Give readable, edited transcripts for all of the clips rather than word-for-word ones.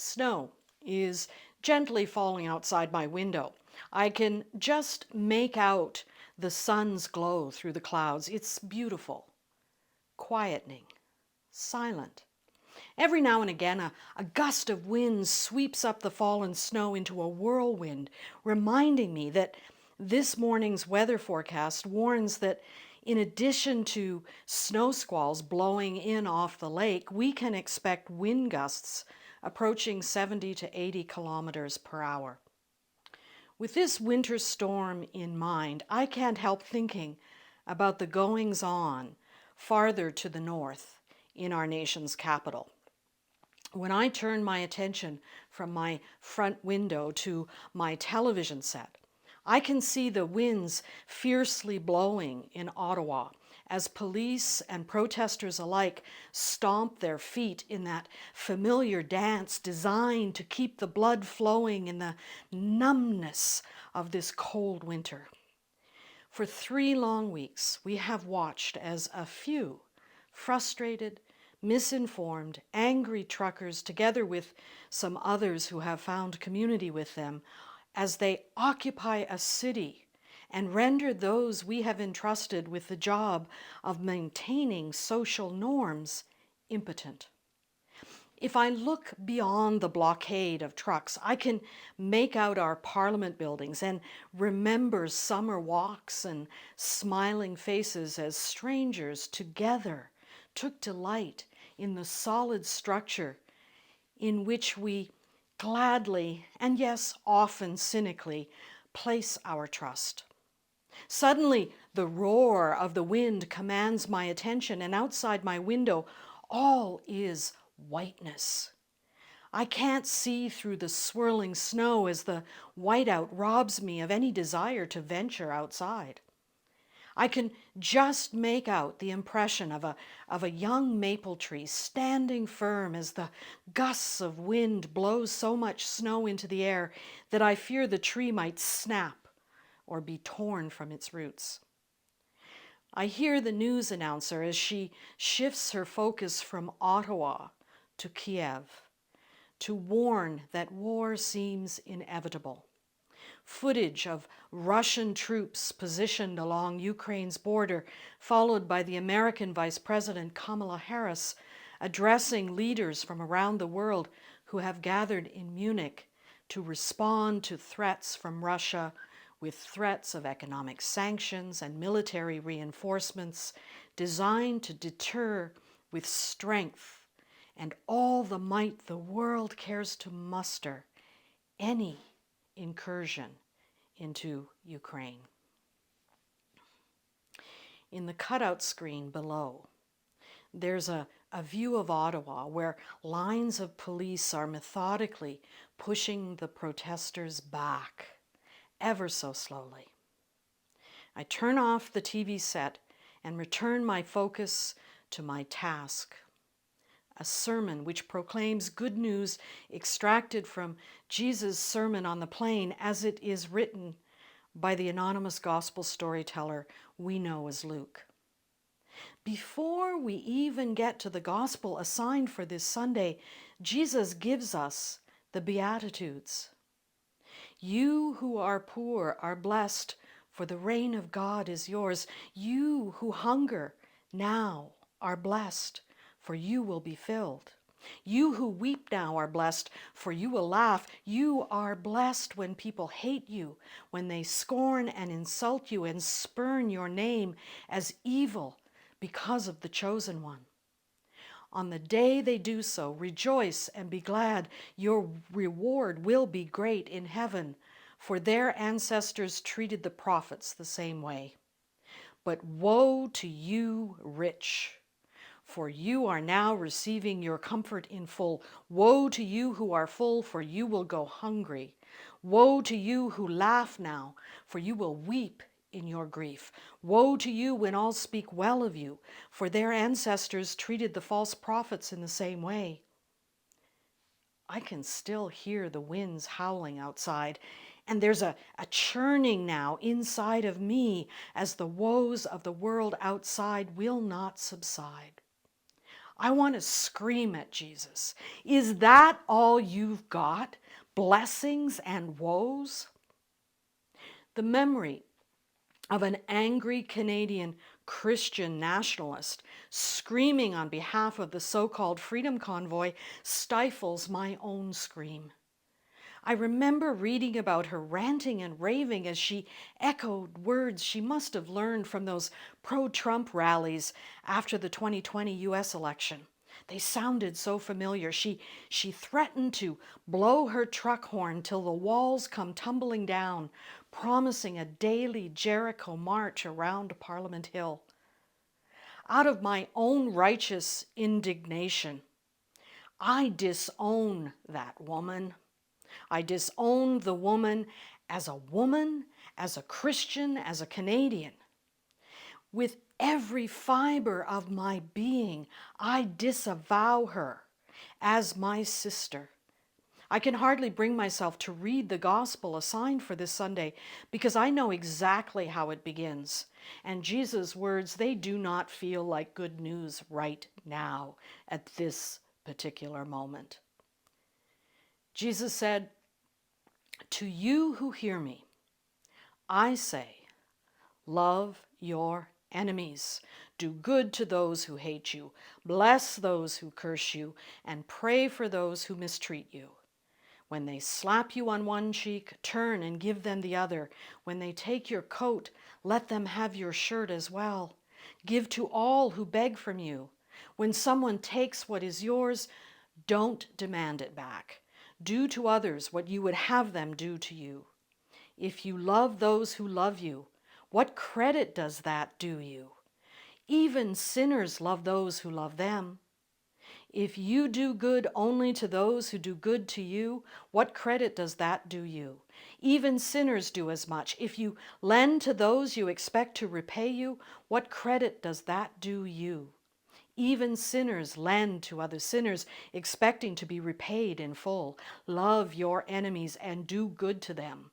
Snow is gently falling outside my window. I can just make out the sun's glow through the clouds. It's beautiful, quietening, silent. Every now and again, a gust of wind sweeps up the fallen snow into a whirlwind, reminding me that this morning's weather forecast warns that in addition to snow squalls blowing in off the lake, we can expect wind gusts approaching 70 to 80 kilometers per hour. With this winter storm in mind, I can't help thinking about the goings on farther to the north in our nation's capital. When I turn my attention from my front window to my television set, I can see the winds fiercely blowing in Ottawa as police and protestors alike stomp their feet in that familiar dance designed to keep the blood flowing in the numbness of this cold winter. For 3 long weeks, we have watched as a few frustrated, misinformed, angry truckers, together with some others who have found community with them, as they occupy a city and render those we have entrusted with the job of maintaining social norms impotent. If I look beyond the blockade of trucks, I can make out our parliament buildings and remember summer walks and smiling faces as strangers together took delight in the solid structure in which we gladly, and yes, often cynically, place our trust. Suddenly, the roar of the wind commands my attention, and outside my window, all is whiteness. I can't see through the swirling snow as the whiteout robs me of any desire to venture outside. I can just make out the impression of a young maple tree standing firm as the gusts of wind blow so much snow into the air that I fear the tree might snap or be torn from its roots. I hear the news announcer as she shifts her focus from Ottawa to Kiev to warn that war seems inevitable. Footage of Russian troops positioned along Ukraine's border, followed by the American Vice President Kamala Harris addressing leaders from around the world who have gathered in Munich to respond to threats from Russia with threats of economic sanctions and military reinforcements designed to deter with strength and all the might the world cares to muster any incursion into Ukraine. In the cutout screen below, there's a view of Ottawa where lines of police are methodically pushing the protesters back, ever so slowly. I turn off the TV set and return my focus to my task. A sermon which proclaims good news extracted from Jesus' Sermon on the Plain as it is written by the anonymous gospel storyteller we know as Luke. Before we even get to the gospel assigned for this Sunday, Jesus gives us the Beatitudes. You who are poor are blessed, for the reign of God is yours. You who hunger now are blessed, for you will be filled. You who weep now are blessed, for you will laugh. You are blessed when people hate you, when they scorn and insult you and spurn your name as evil because of the chosen one. On the day they do so, rejoice and be glad. Your reward will be great in heaven, for their ancestors treated the prophets the same way. But woe to you, rich, for you are now receiving your comfort in full. Woe to you who are full, for you will go hungry. Woe to you who laugh now, for you will weep in your grief. Woe to you when all speak well of you, for their ancestors treated the false prophets in the same way. I can still hear the winds howling outside, and there's a churning now inside of me as the woes of the world outside will not subside. I want to scream at Jesus. Is that all you've got? Blessings and woes? The memory of an angry Canadian Christian nationalist screaming on behalf of the so-called Freedom Convoy stifles my own scream. I remember reading about her ranting and raving as she echoed words she must have learned from those pro-Trump rallies after the 2020 US election. They sounded so familiar. She threatened to blow her truck horn till the walls come tumbling down, promising a daily Jericho march around Parliament Hill. Out of my own righteous indignation, I disown that woman. I disown the woman, as a Christian, as a Canadian. With every fiber of my being, I disavow her as my sister. I can hardly bring myself to read the gospel assigned for this Sunday because I know exactly how it begins. And Jesus' words, they do not feel like good news right now at this particular moment. Jesus said, "To you who hear me, I say, love your enemies. Do good to those who hate you. Bless those who curse you, and pray for those who mistreat you. When they slap you on one cheek, turn and give them the other. When they take your coat, let them have your shirt as well. Give to all who beg from you. When someone takes what is yours, don't demand it back. Do to others what you would have them do to you. If you love those who love you, what credit does that do you? Even sinners love those who love them. If you do good only to those who do good to you, what credit does that do you? Even sinners do as much. If you lend to those you expect to repay you, what credit does that do you? Even sinners lend to other sinners, expecting to be repaid in full. Love your enemies and do good to them.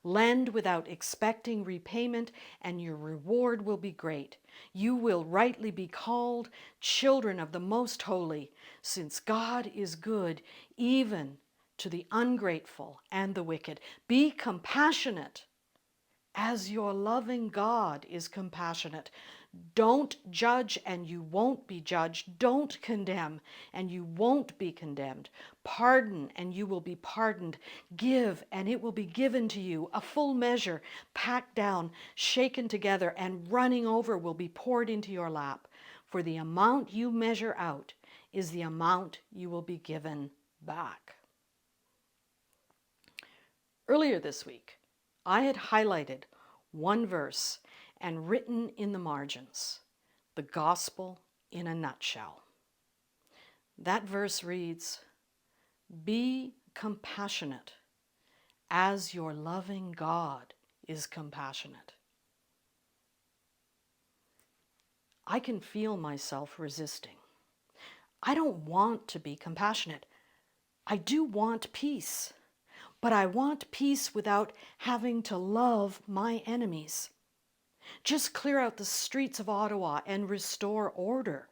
Lend without expecting repayment, and your reward will be great. You will rightly be called children of the Most Holy, since God is good even to the ungrateful and the wicked. Be compassionate as your loving God is compassionate. Don't judge and you won't be judged. Don't condemn and you won't be condemned. Pardon and you will be pardoned. Give and it will be given to you. A full measure, packed down, shaken together, and running over will be poured into your lap. For the amount you measure out is the amount you will be given back. Earlier this week, I had highlighted one verse and written in the margins, the gospel in a nutshell. That verse reads, "Be compassionate as your loving God is compassionate." I can feel myself resisting. I don't want to be compassionate. I do want peace. But I want peace without having to love my enemies. Just clear out the streets of Ottawa and restore order.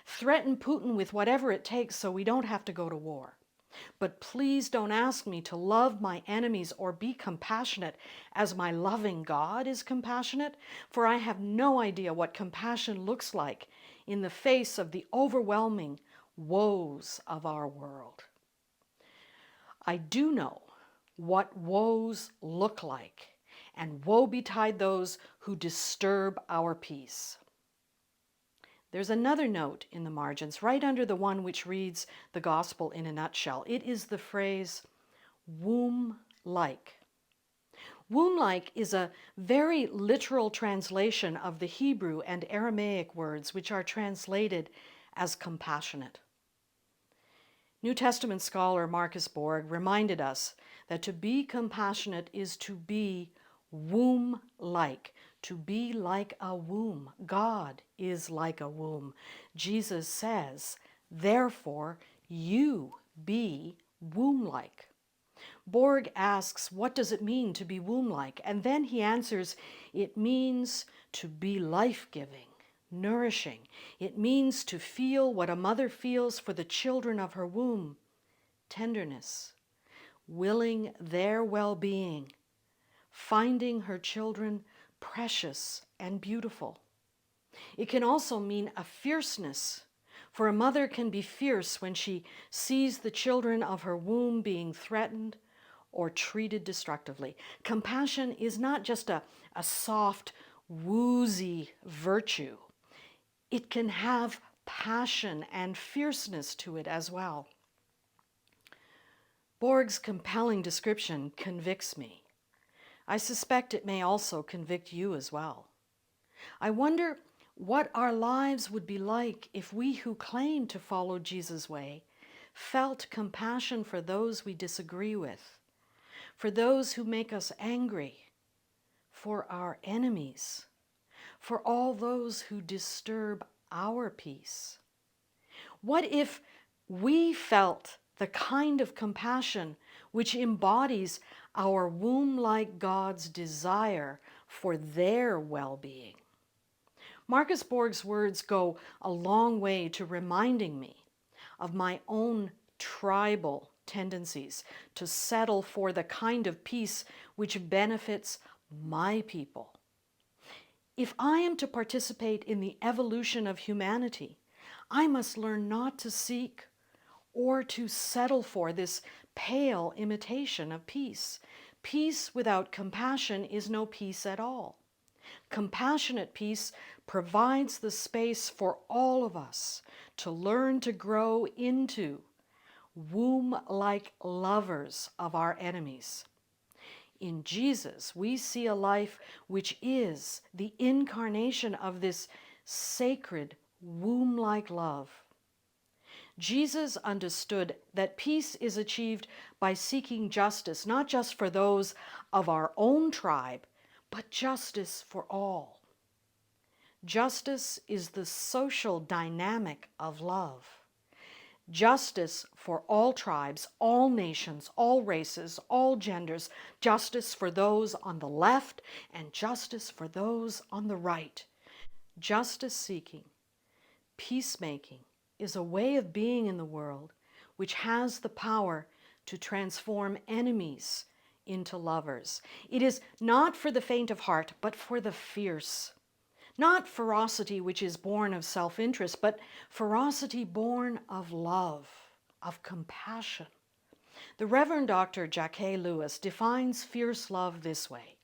Threaten Putin with whatever it takes so we don't have to go to war. But please don't ask me to love my enemies or be compassionate as my loving God is compassionate, for I have no idea what compassion looks like in the face of the overwhelming woes of our world. I do know what woes look like, and woe betide those who disturb our peace. There's another note in the margins, right under the one which reads the gospel in a nutshell. It is the phrase, womb-like. Womb-like is a very literal translation of the Hebrew and Aramaic words, which are translated as compassionate. New Testament scholar Marcus Borg reminded us that to be compassionate is to be womb-like, to be like a womb. God is like a womb. Jesus says, therefore, you be womb-like. Borg asks, what does it mean to be womb-like? And then he answers, it means to be life-giving, nourishing. It means to feel what a mother feels for the children of her womb, tenderness, willing their well-being, finding her children precious and beautiful. It can also mean a fierceness, for a mother can be fierce when she sees the children of her womb being threatened or treated destructively. Compassion is not just a soft, woozy virtue. It can have passion and fierceness to it as well. Borg's compelling description convicts me. I suspect it may also convict you as well. I wonder what our lives would be like if we who claim to follow Jesus' way felt compassion for those we disagree with, for those who make us angry, for our enemies, for all those who disturb our peace. What if we felt the kind of compassion which embodies our womb-like God's desire for their well-being? Marcus Borg's words go a long way to reminding me of my own tribal tendencies to settle for the kind of peace which benefits my people. If I am to participate in the evolution of humanity, I must learn not to seek or to settle for this pale imitation of peace. Peace without compassion is no peace at all. Compassionate peace provides the space for all of us to learn to grow into womb-like lovers of our enemies. In Jesus, we see a life which is the incarnation of this sacred womb-like love. Jesus understood that peace is achieved by seeking justice, not just for those of our own tribe, but justice for all. Justice is the social dynamic of love. Justice for all tribes, all nations, all races, all genders, justice for those on the left and justice for those on the right. Justice seeking, peacemaking is a way of being in the world which has the power to transform enemies into lovers. It is not for the faint of heart, but for the fierce. Not ferocity which is born of self-interest, but ferocity born of love, of compassion. The Reverend Dr. Jacques Lewis defines fierce love this way.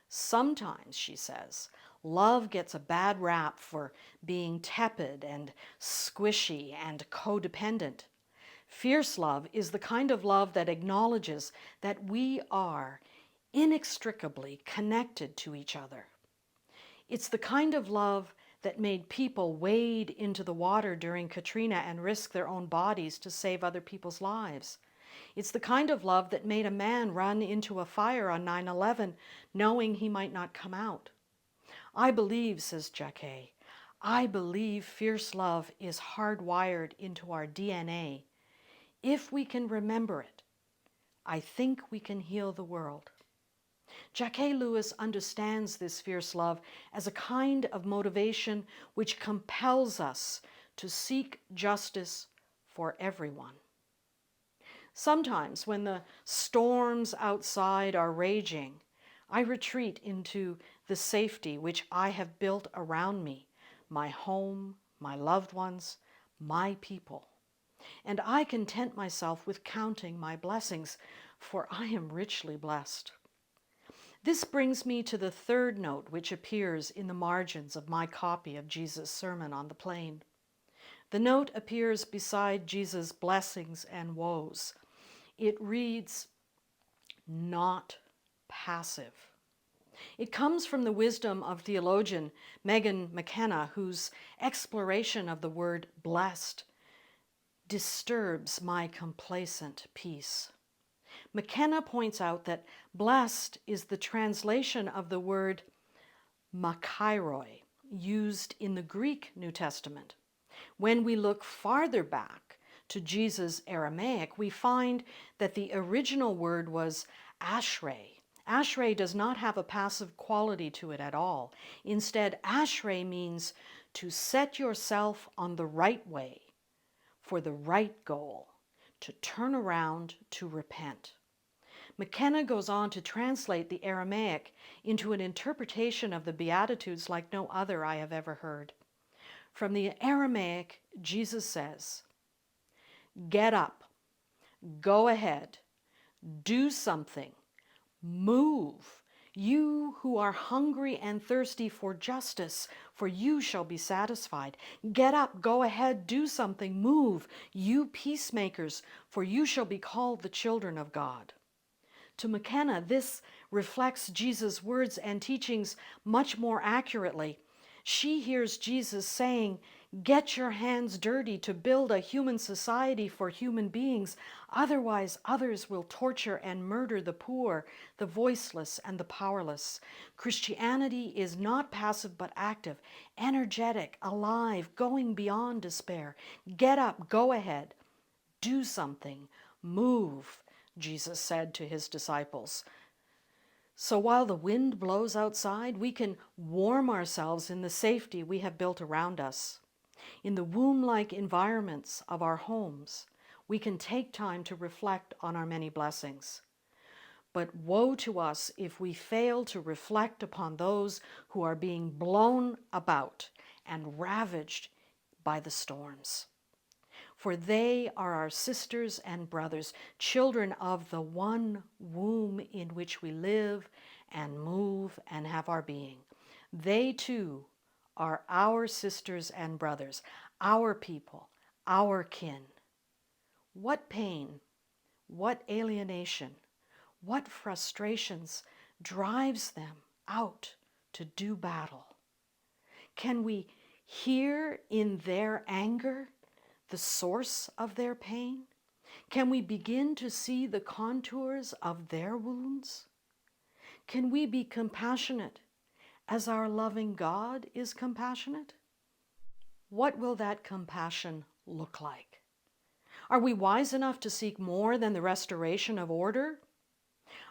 Sometimes, she says, love gets a bad rap for being tepid and squishy and codependent. Fierce love is the kind of love that acknowledges that we are inextricably connected to each other. It's the kind of love that made people wade into the water during Katrina and risk their own bodies to save other people's lives. It's the kind of love that made a man run into a fire on 9/11 knowing he might not come out. I believe, says Jacques, I believe fierce love is hardwired into our DNA. If we can remember it, I think we can heal the world. Jacques Lewis understands this fierce love as a kind of motivation which compels us to seek justice for everyone. Sometimes when the storms outside are raging, I retreat into the safety which I have built around me, my home, my loved ones, my people. And I content myself with counting my blessings, for I am richly blessed. This brings me to the third note which appears in the margins of my copy of Jesus' Sermon on the Plain. The note appears beside Jesus' blessings and woes. It reads, "Not passive." It comes from the wisdom of theologian Megan McKenna, whose exploration of the word blessed disturbs my complacent peace. McKenna points out that blessed is the translation of the word makairoi, used in the Greek New Testament. When we look farther back to Jesus' Aramaic, we find that the original word was ashrei, Ashrei does not have a passive quality to it at all. Instead, ashrei means to set yourself on the right way, for the right goal, to turn around, to repent. McKenna goes on to translate the Aramaic into an interpretation of the Beatitudes like no other I have ever heard. From the Aramaic, Jesus says, "Get up, go ahead, do something, move. You who are hungry and thirsty for justice, for you shall be satisfied. Get up, go ahead, do something, move. You peacemakers, for you shall be called the children of God." To McKenna, this reflects Jesus' words and teachings much more accurately. She hears Jesus saying, "Get your hands dirty to build a human society for human beings. Otherwise, others will torture and murder the poor, the voiceless, and the powerless." Christianity is not passive but active, energetic, alive, going beyond despair. Get up, go ahead, do something, move, Jesus said to his disciples. So while the wind blows outside, we can warm ourselves in the safety we have built around us. In the womb-like environments of our homes, we can take time to reflect on our many blessings. But woe to us if we fail to reflect upon those who are being blown about and ravaged by the storms. For they are our sisters and brothers, children of the one womb in which we live and move and have our being. They too are our sisters and brothers, our people, our kin. What pain, what alienation, what frustrations drives them out to do battle? Can we hear in their anger the source of their pain? Can we begin to see the contours of their wounds? Can we be compassionate as our loving God is compassionate? What will that compassion look like? Are we wise enough to seek more than the restoration of order?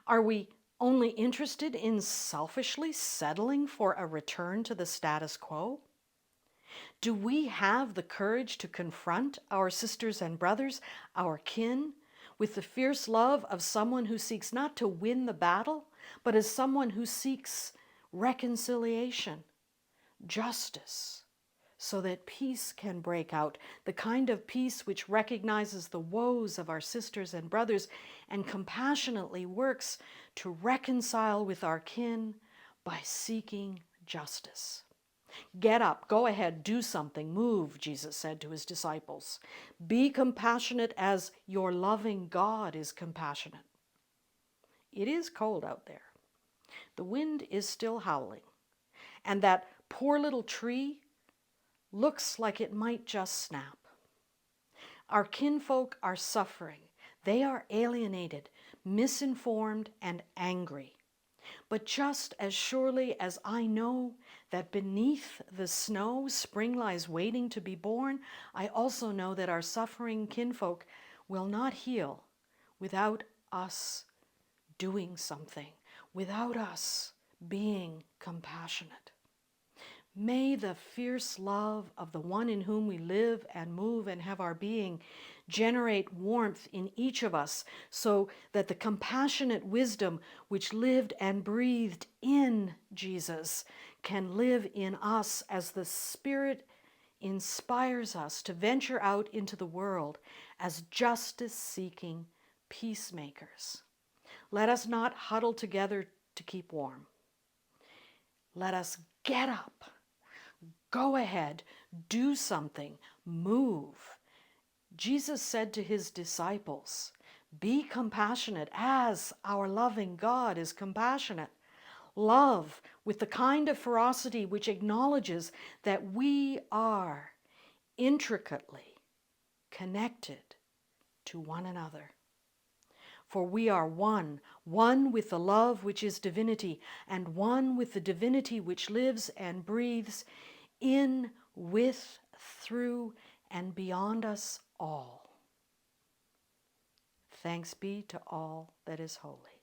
Are we only interested in selfishly settling for a return to the status quo? Do we have the courage to confront our sisters and brothers, our kin, with the fierce love of someone who seeks not to win the battle, but as someone who seeks reconciliation, justice, so that peace can break out, the kind of peace which recognizes the woes of our sisters and brothers and compassionately works to reconcile with our kin by seeking justice? Get up, go ahead, do something, move, Jesus said to his disciples. Be compassionate as your loving God is compassionate. It is cold out there. The wind is still howling. And that poor little tree looks like it might just snap. Our kinfolk are suffering. They are alienated, misinformed, and angry. But just as surely as I know that beneath the snow spring lies waiting to be born, I also know that our suffering kinfolk will not heal without us doing something, without us being compassionate. May the fierce love of the one in whom we live and move and have our being generate warmth in each of us so that the compassionate wisdom which lived and breathed in Jesus can live in us as the Spirit inspires us to venture out into the world as justice-seeking peacemakers. Let us not huddle together to keep warm. Let us get up. Go ahead, do something, move. Jesus said to his disciples, be compassionate as our loving God is compassionate. Love with the kind of ferocity which acknowledges that we are intricately connected to one another. For we are one with the love which is divinity, and one with the divinity which lives and breathes in, with, through, and beyond us all. Thanks be to all that is holy.